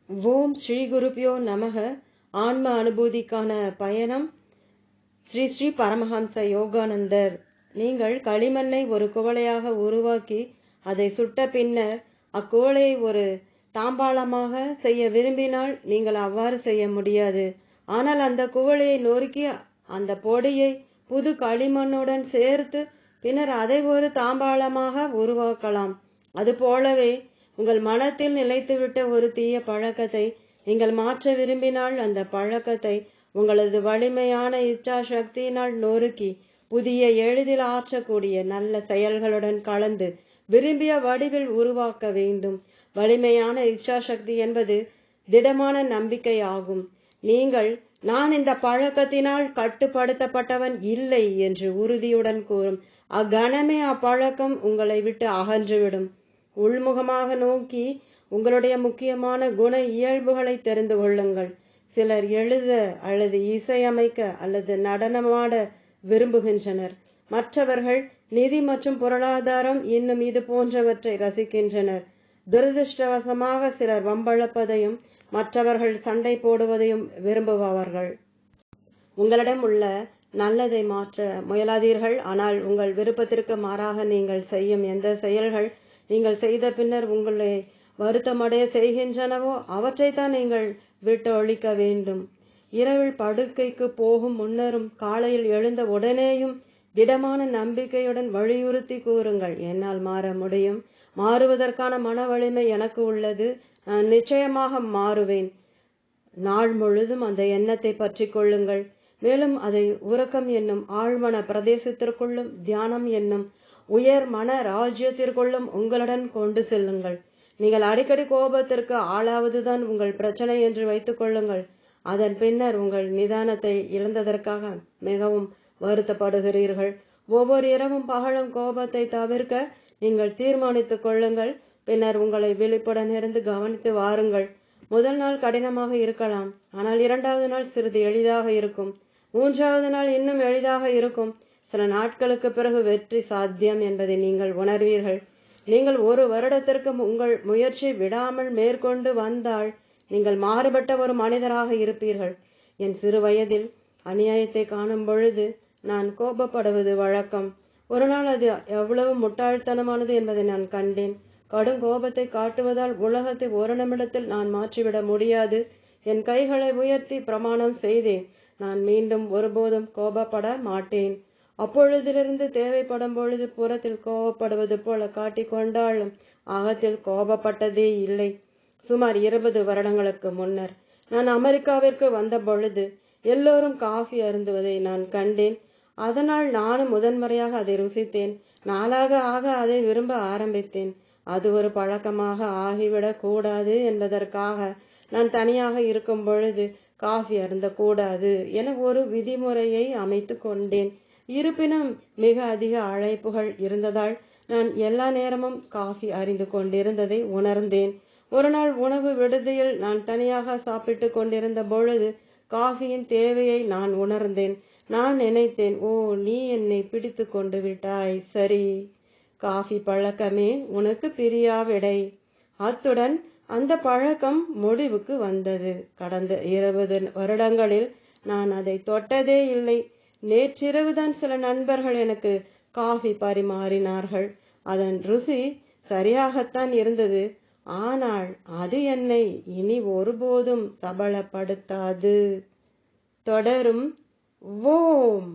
ஓம் ஸ்ரீ குருப்யோ நமக. ஆன்ம அனுபூதிக்கான பயணம். ஸ்ரீ ஸ்ரீ பரமஹம்ச யோகானந்தர். நீங்கள் களிமண்ணை ஒரு குவளையாக உருவாக்கி அதை சுட்ட பின்னர் அக்குவளையை ஒரு தாம்பாளமாக செய்ய விரும்பினால் நீங்கள் அவ்வாறு செய்ய முடியாது. ஆனால் அந்த குவளையை நொறுக்கி அந்த பொடியை புது களிமண்ணுடன் சேர்த்து பின்னர் அதை ஒரு தாம்பாளமாக உருவாக்கலாம். அதுபோலவே உங்கள் மனத்தில் நிலைத்துவிட்ட ஒரு தீய பழக்கத்தை நீங்கள் மாற்ற விரும்பினால் அந்த பழக்கத்தை உங்களது வலிமையான இச்சா சக்தியினால் நொறுக்கி புதிய எளிதில் ஆற்றக்கூடிய நல்ல செயல்களுடன் கலந்து விரும்பிய வடிவில் உருவாக்க வேண்டும். வலிமையான இச்சா சக்தி என்பது திடமான நம்பிக்கை ஆகும். நீங்கள் நான் இந்த பழக்கத்தினால் கட்டுப்படுத்தப்பட்டவன் இல்லை என்று உறுதியுடன் கூறும் அக்கணமே அப்பழக்கம் உங்களை விட்டு அகன்றுவிடும். உள்முகமாக நோக்கி உங்களுடைய முக்கியமான குண இயல்புகளை தெரிந்து கொள்ளுங்கள். சிலர் எழுத அல்லது இசையமைக்க அல்லது நடனமாட விரும்புகின்றனர். மற்றவர்கள் நிதி மற்றும் பொருளாதாரம் இன்னும் இது போன்றவற்றை ரசிக்கின்றனர். துரதிருஷ்டவசமாக சிலர் வம்பளப்பதையும் மற்றவர்கள் சண்டை போடுவதையும் விரும்புபவர்கள். உங்களிடம் உள்ள நல்லதை மாற்ற முயலாதீர்கள். ஆனால் உங்கள் விருப்பத்திற்கு மாறாக நீங்கள் செய்யும் எந்த செயல்கள் நீங்கள் செய்த பின்னர் உங்களை வருத்தமடைய செய்கின்றனவோ அவற்றைத்தான் நீங்கள் விட்டு ஒழிக்க வேண்டும். இரவில் படுக்கைக்கு போகும் முன்னரும் காலையில் எழுந்த உடனேயும் திடமான நம்பிக்கையுடன் வலியுறுத்தி கூறுங்கள், என்னால் மாற முடியும். மாறுவதற்கான மன வலிமை எனக்கு உள்ளது. நான் நிச்சயமாக மாறுவேன். நாள் முழுதும் அந்த எண்ணத்தை பற்றி கொள்ளுங்கள். மேலும் அதை உறக்கம் என்னும் ஆழ்மன பிரதேசத்திற்குள்ளும் தியானம் என்னும் உயர் மன ராஜ்யத்திற்குள்ளும் உங்களுடன் கொண்டு செல்லுங்கள். நீங்கள் அடிக்கடி கோபத்திற்கு ஆளாவதுதான் உங்கள் பிரச்சனை என்று வைத்துக் கொள்ளுங்கள். அதன் பின்னர் உங்கள் நிதானத்தை இழந்ததற்காக மிகவும் வருத்தப்படுகிறீர்கள். ஒவ்வொரு இரவும் பகலும் கோபத்தை தவிர்க்க நீங்கள் தீர்மானித்துக் கொள்ளுங்கள். பின்னர் உங்களை விழிப்புடன் இருந்து கவனித்து வாருங்கள். முதல் நாள் கடினமாக இருக்கலாம், ஆனால் இரண்டாவது நாள் சிறிது எளிதாக இருக்கும். மூன்றாவது நாள் இன்னும் எளிதாக இருக்கும். சில நாட்களுக்கு பிறகு வெற்றி சாத்தியம் என்பதை நீங்கள் உணர்வீர்கள். நீங்கள் ஒரு வருடத்திற்கு உங்கள் முயற்சி விடாமல் மேற்கொண்டு வந்தால் நீங்கள் மாறுபட்ட ஒரு மனிதராக இருப்பீர்கள். என் சிறு வயதில் அநியாயத்தை காணும் பொழுது நான் கோபப்படுவது வழக்கம். ஒரு நாள் அது எவ்வளவு முட்டாள்தனமானது என்பதை நான் கண்டேன். கடும் கோபத்தை காட்டுவதால் உலகத்தை ஒரு நிமிடத்தில் நான் மாற்றிவிட முடியாது. என் கைகளை உயர்த்தி பிரமாணம் செய்தேன், நான் மீண்டும் ஒருபோதும் கோபப்பட மாட்டேன். அப்பொழுதிலிருந்து தேவைப்படும் பொழுது புறத்தில் கோபப்படுவது போல காட்டிக்கொண்டாலும் அகத்தில் கோபப்பட்டதே இல்லை. சுமார் 20 வருடங்களுக்கு முன்னர் நான் அமெரிக்காவிற்கு வந்த பொழுது எல்லோரும் காஃபி அருந்துவதை நான் கண்டேன். அதனால் நானும் முதன்முறையாக அதை ருசித்தேன். நாளாக ஆக அதை விரும்ப ஆரம்பித்தேன். அது ஒரு பழக்கமாக ஆகிவிடக் கூடாது என்பதற்காக நான் தனியாக இருக்கும் பொழுது காஃபி அருந்தக்கூடாது என ஒரு விதிமுறையை அமைத்து கொண்டேன். இருப்பினும் மிக அதிக அழைப்புகள் இருந்ததால் நான் எல்லா நேரமும் காஃபி அறிந்து கொண்டிருந்ததை உணர்ந்தேன். ஒரு நாள் உணவு விடுதியில் நான் தனியாக சாப்பிட்டு கொண்டிருந்த பொழுது காஃபியின் தேவையை நான் உணர்ந்தேன். நான் நினைத்தேன், ஓ, நீ என்னை பிடித்து கொண்டு விட்டாய், சரி, காஃபி பழக்கமே உனக்கு பிரியாவிடை. அத்துடன் அந்த பழக்கம் முடிவுக்கு வந்தது. கடந்த 20 வருடங்களில் நான் அதை தொட்டதே இல்லை. நேற்றிரவுதான் சில நண்பர்கள் எனக்கு காஃபி பரிமாறினார்கள். அதன் ருசி சரியாகத்தான் இருந்தது. ஆனால் அது என்னை இனி ஒருபோதும் சபலப்படுத்தாது. தொடரும். ஓம்.